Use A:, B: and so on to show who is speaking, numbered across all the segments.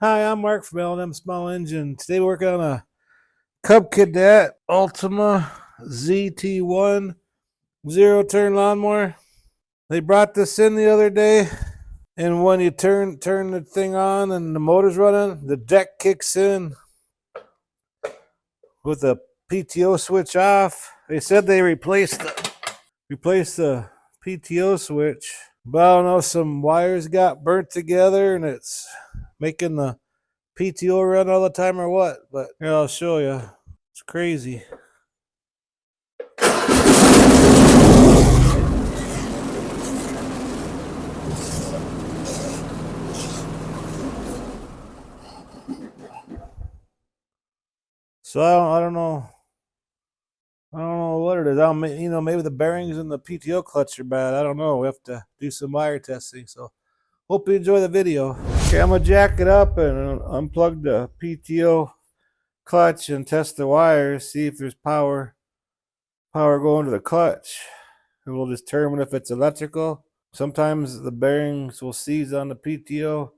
A: Hi, I'm Mark from L&M Small Engine. Today we're working on a Cadet Ultima ZT1 zero-turn lawnmower. They brought this in the other day, and when you turn the thing on and the motor's running, the deck kicks in with the PTO switch off. They said they replaced the PTO switch, but I don't know, some wires got burnt together and it's making the PTO run all the time or what, but here, I'll show you. It's crazy. So I don't know. I don't know what it is. Maybe the bearings in the PTO clutch are bad. I don't know. We have to do some wire testing. So hope you enjoy the video. Okay, I'm gonna jack it up and unplug the PTO clutch and test the wires. See if there's power going to the clutch. And we'll determine if it's electrical. Sometimes the bearings will seize on the PTO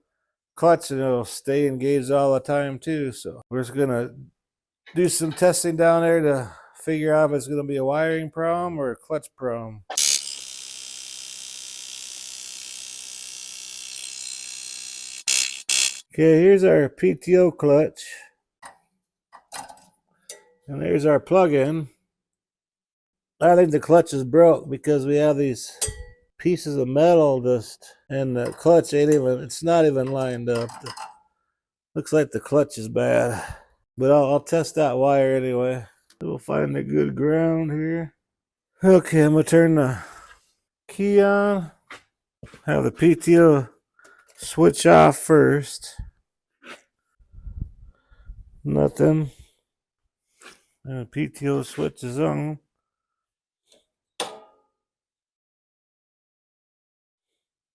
A: clutch and it'll stay engaged all the time too. So we're just gonna do some testing down there to figure out if it's going to be a wiring problem or a clutch problem. Okay, here's our PTO clutch. And there's our plug-in. I think the clutch is broke because we have these pieces of metal and the clutch it's not even lined up. Looks like the clutch is bad. But I'll test that wire anyway. We'll find a good ground here. Okay, I'm going to turn the key on. Have the PTO switch off first. Nothing. And the PTO switch is on.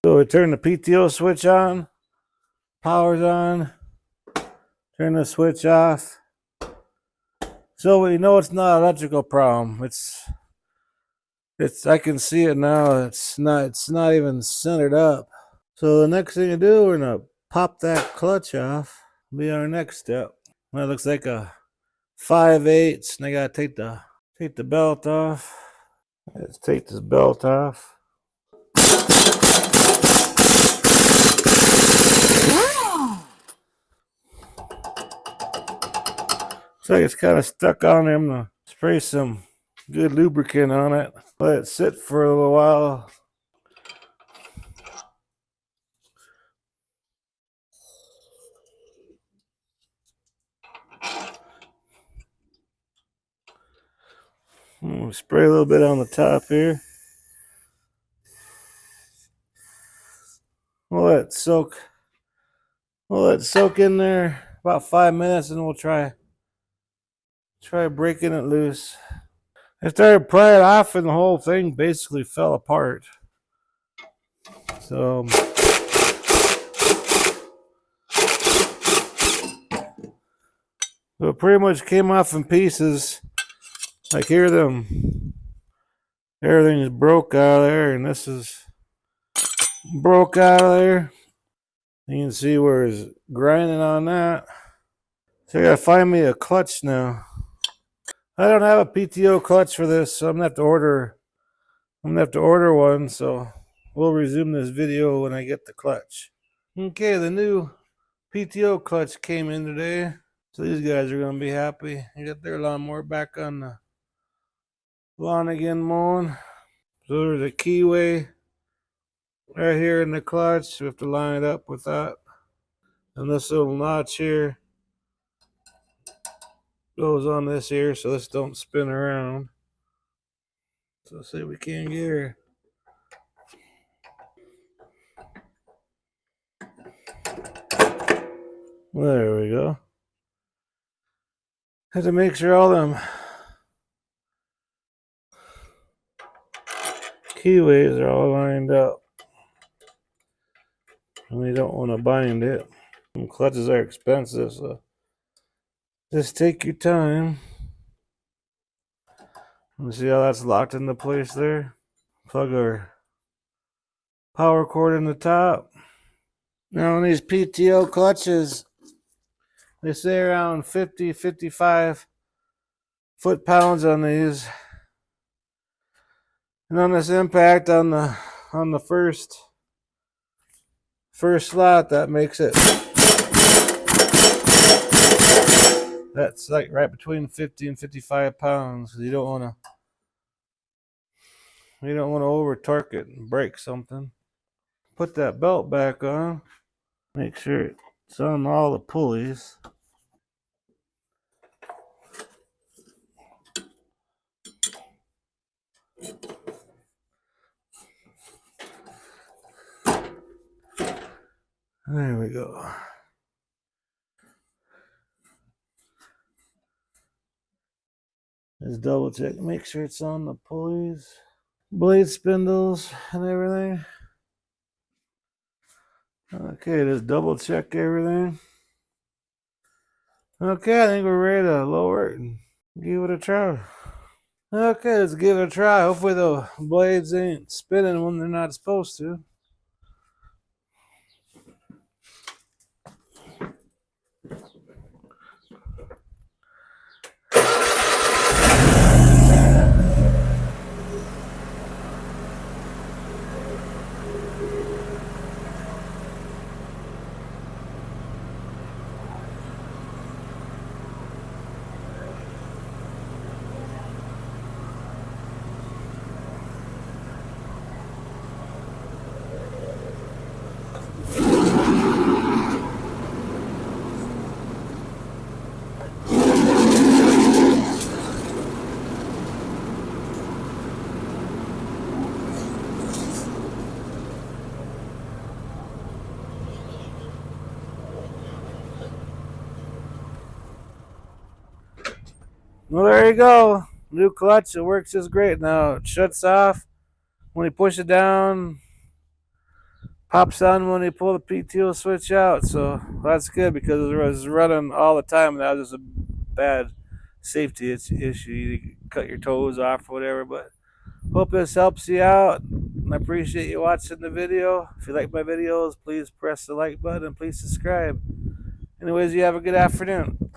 A: So we turn the PTO switch on. Power's on. Turn the switch off. So we know it's not an electrical problem. I can see it now. It's not even centered up. So the next thing to do, we're gonna pop that clutch off. Be our next step. That looks like a 5/8, and I gotta take the belt off. Let's take this belt off. Looks like it's kind of stuck on there. I'm gonna spray some good lubricant on it. Let it sit for a little while. Spray a little bit on the top here. We'll let it soak in there about 5 minutes, and we'll try breaking it loose. I started prying it off, and the whole thing basically fell apart. So it pretty much came off in pieces. Like here, everything is broke out of there, and this is broke out of there. You can see where it's grinding on that. So I gotta find me a clutch now. I don't have a PTO clutch for this, so I'm gonna have to order one. So we'll resume this video when I get the clutch. Okay, the new PTO clutch came in today. So these guys are gonna be happy. They got their lawnmower back on the lawn again mowing. So there's a keyway right here in the clutch. We have to line it up with that. And this little notch here goes on this here, so this don't spin around. So let's see if we can get her. There we go. Have to make sure all them keyways are all lined up. And we don't want to bind it. And clutches are expensive, so just take your time. You see how that's locked into place there? Plug our power cord in the top. Now on these PTO clutches, They say around 50, 55 foot-pounds on these. And on this impact on the first slot, that makes it, that's like right between 50 and 55 pounds. You don't want to over torque it and break something. Put that belt back on. Make sure it's on all the pulleys. There we go. Just double check, make sure it's on the pulleys, blade spindles, and everything. Okay, just double check everything. Okay, I think we're ready to lower it and give it a try. Okay, let's give it a try. Hopefully the blades ain't spinning when they're not supposed to. Well, there you go. New clutch. It works just great now. It shuts off when you push it down. Pops on when you pull the PTO switch out. So that's good because it was running all the time. And that was just a bad safety issue. You cut your toes off or whatever. But hope this helps you out. I appreciate you watching the video. If you like my videos, please press the like button and please subscribe. Anyways, you have a good afternoon.